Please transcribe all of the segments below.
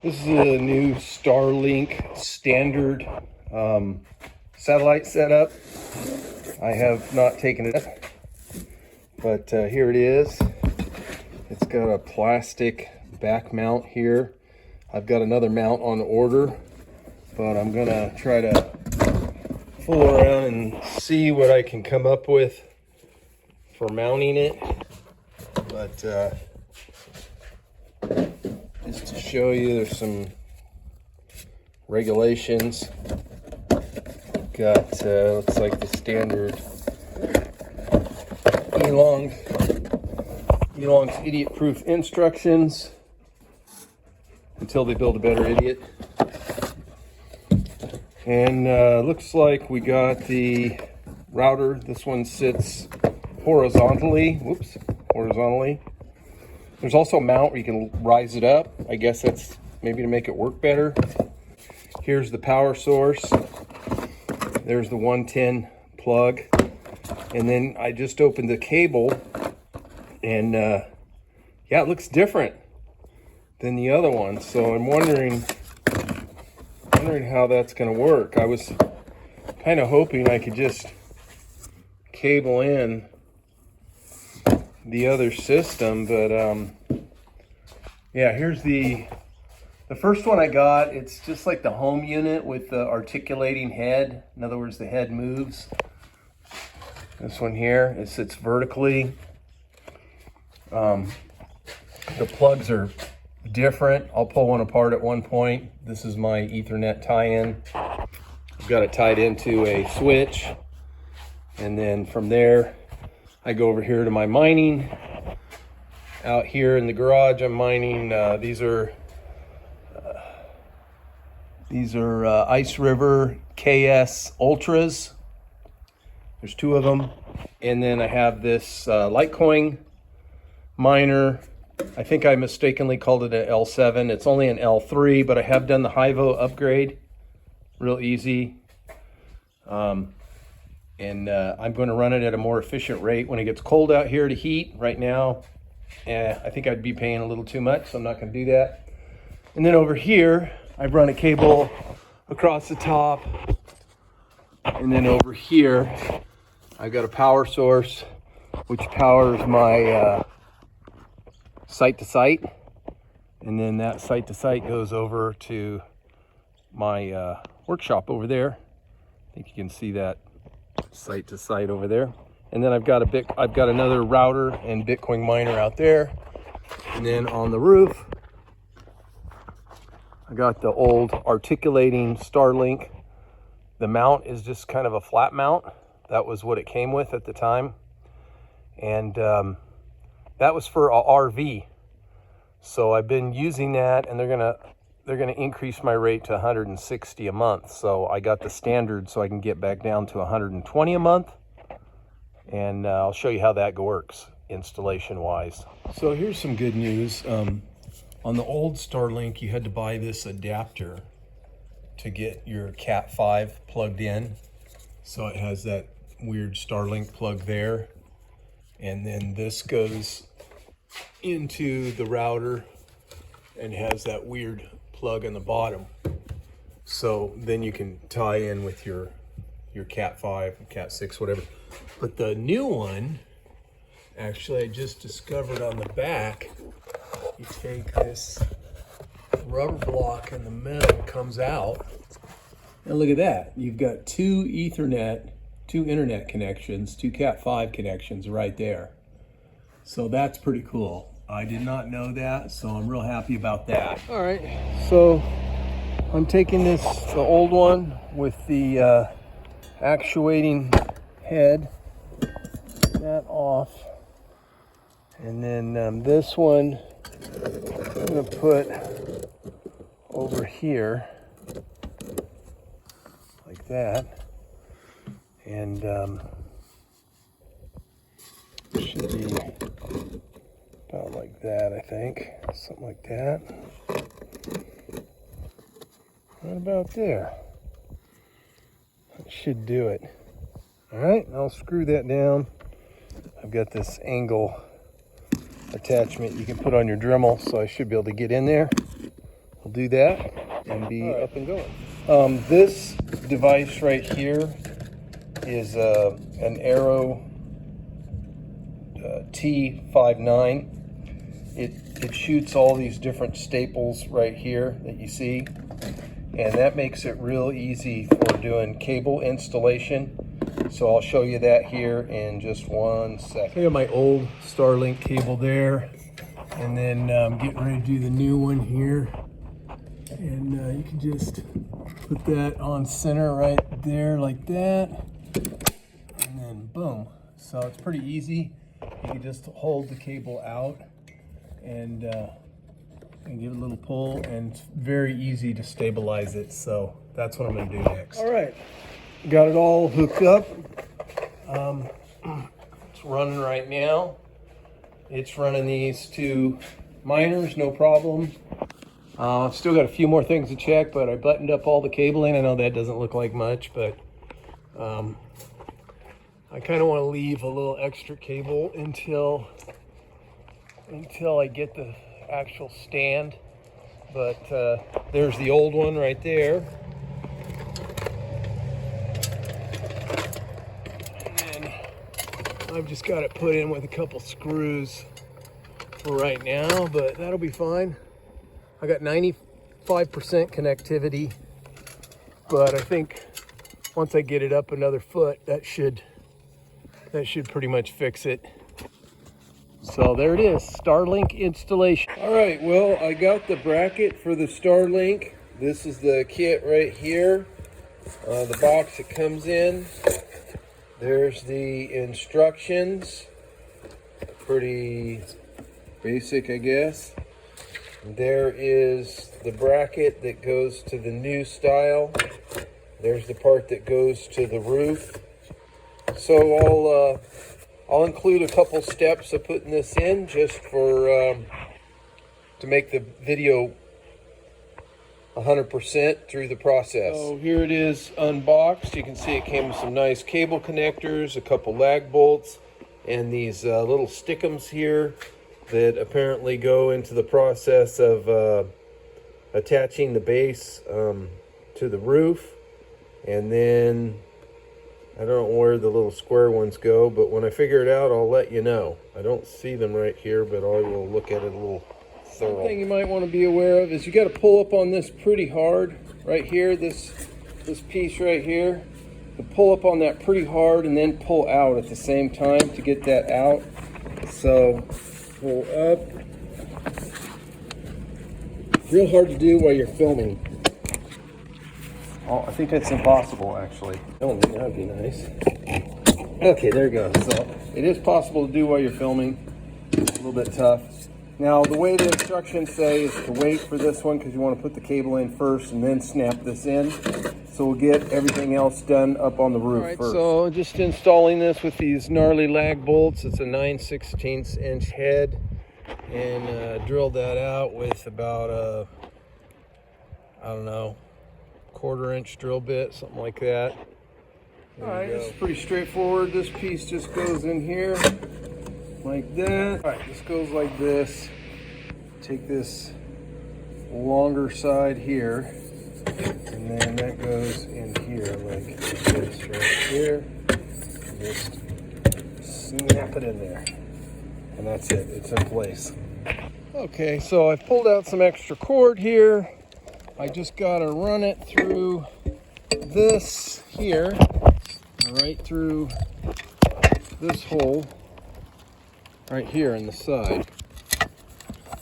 This is a new Starlink standard satellite setup. I have not taken it, but here it is. It's got a plastic back mount here. I've got another mount on order, but I'm gonna try to fool around and see what I can come up with for mounting it. But just to show you, there's some regulations. Got looks like the standard Elong's idiot-proof instructions until they build a better idiot. And looks like we got the router. This one sits horizontally. Whoops, horizontally. There's also a mount where you can rise it up. I guess that's maybe to make it work better. Here's the power source. There's the 110 plug. And then I just opened the cable and yeah, it looks different than the other one. So I'm wondering how that's gonna work. I was kind of hoping I could just cable in the other system, but yeah, here's the first one I got. It's just like the home unit with the articulating head. In other words, the head moves. This one here, it sits vertically. The plugs are different. I'll pull one apart at one point. This is my Ethernet tie-in. I've got it tied into a switch, and then from there I go over here to my mining. Out here in the garage, I'm mining. These are Ice River KS Ultras. There's two of them. And then I have this Litecoin miner. I think I mistakenly called it an L7. It's only an L3, but I have done the Hyvo upgrade. Real easy. And I'm going to run it at a more efficient rate when it gets cold out here to heat. Right now, I think I'd be paying a little too much, so I'm not going to do that. And then over here, I've run a cable across the top. And then over here, I've got a power source, which powers my site-to-site. And then that site-to-site goes over to my workshop over there. I think you can see that site-to-site over there. And then I've got another router and Bitcoin miner out there. And then on the roof, I got the old articulating Starlink. The mount is just kind of a flat mount. That was what it came with at the time. And that was for a RV. So I've been using that, and they're gonna increase my rate to 160 a month. So I got the standard so I can get back down to 120 a month. And I'll show you how that works installation wise. So here's some good news. On the old Starlink, you had to buy this adapter to get your Cat 5 plugged in. So it has that weird Starlink plug there. And then this goes into the router and has that weird plug on the bottom. So then you can tie in with your Cat 5, Cat 6, whatever. But the new one, actually I just discovered on the back, you take this rubber block in the middle, comes out, and look at that. You've got two internet connections, two Cat 5 connections right there. So that's pretty cool. I did not know that, so I'm real happy about that. All right, so I'm taking the old one with the actuating head, that off, and then this one I'm gonna put over here like that, and should be about like that, I think, something like that. Right about there. That should do it. All right, I'll screw that down. I've got this angle attachment you can put on your Dremel, so I should be able to get in there. I'll we'll do that and be up and going. This device right here is an Arrow T59. It shoots all these different staples right here that you see, and that makes it real easy for doing cable installation. So I'll show you that here in just 1 second. I got my old Starlink cable there, and then I'm getting ready to do the new one here. And you can just put that on center right there like that, and then boom. So it's pretty easy. You can just hold the cable out and give it a little pull, and it's very easy to stabilize it. So that's what I'm going to do next. All right, got it all hooked up. It's running right now. It's running these two miners, no problem. I've still got a few more things to check, but I buttoned up all the cabling. I know that doesn't look like much, but I kind of want to leave a little extra cable until I get the actual stand. But there's the old one right there. And then I've just got it put in with a couple screws for right now, but that'll be fine. I got 95% connectivity, but I think once I get it up another foot, that should pretty much fix it. So there it is, Starlink installation. All right, well, I got the bracket for the Starlink. This is the kit right here, the box it comes in. There's the instructions, pretty basic, I guess. There is the bracket that goes to the new style. There's the part that goes to the roof. So I'll include a couple steps of putting this in, just for to make the video 100% through the process. So here it is unboxed. You can see it came with some nice cable connectors, a couple lag bolts, and these little stickums here that apparently go into the process of attaching the base to the roof. And then I don't know where the little square ones go, but when I figure it out, I'll let you know. I don't see them right here, but I will look at it a little thorough. One thing you might want to be aware of is you got to pull up on this pretty hard right here, this piece right here. You pull up on that pretty hard and then pull out at the same time to get that out. So pull up. Real hard to do while you're filming. Oh, I think that's impossible, actually. Oh, that would be nice. Okay, there it goes. So it is possible to do while you're filming. It's a little bit tough. Now, the way the instructions say is to wait for this one, because you want to put the cable in first and then snap this in. So we'll get everything else done up on the roof first. So just installing this with these gnarly lag bolts. It's a 9/16 inch head, and drilled that out with about I don't know, 1/4 inch drill bit, something like that. All right, it's pretty straightforward. This piece just goes in here like that. All right, this goes like this. Take this longer side here, and then that goes in here like this right here. Just snap it in there, and that's it. It's in place. Okay, so I've pulled out some extra cord here. I just gotta run it through this here, right through this hole right here in the side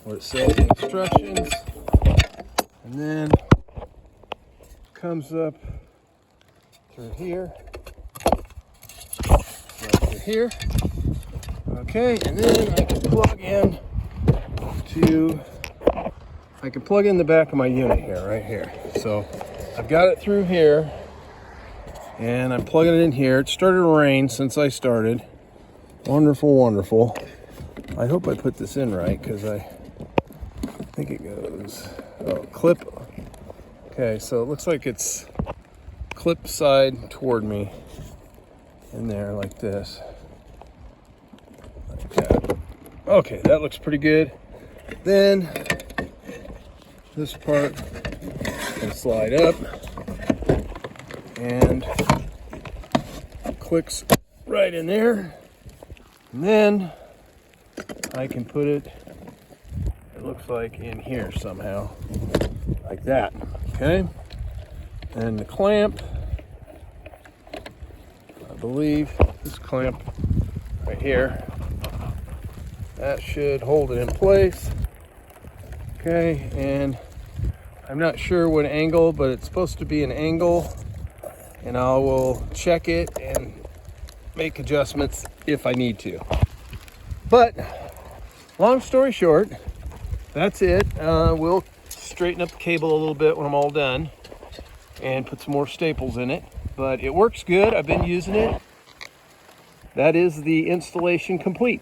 where it says instructions, and then comes up through here, right through here. Okay, and then I can plug in the back of my unit here, right here. So I've got it through here, and I'm plugging it in here. It started to rain since I started. Wonderful, wonderful. I hope I put this in right, because I think it goes, oh, clip. Okay, so it looks like it's clip side toward me in there like this. Like that. Okay, that looks pretty good. Then this part can slide up and clicks right in there. And then I can put it looks like in here somehow, like that, okay? And the clamp, I believe this clamp right here, that should hold it in place, okay? And I'm not sure what angle, but it's supposed to be an angle, and I will check it and make adjustments if I need to. But long story short, that's it. We'll straighten up the cable a little bit when I'm all done and put some more staples in it, but it works good. I've been using it. That is the installation complete.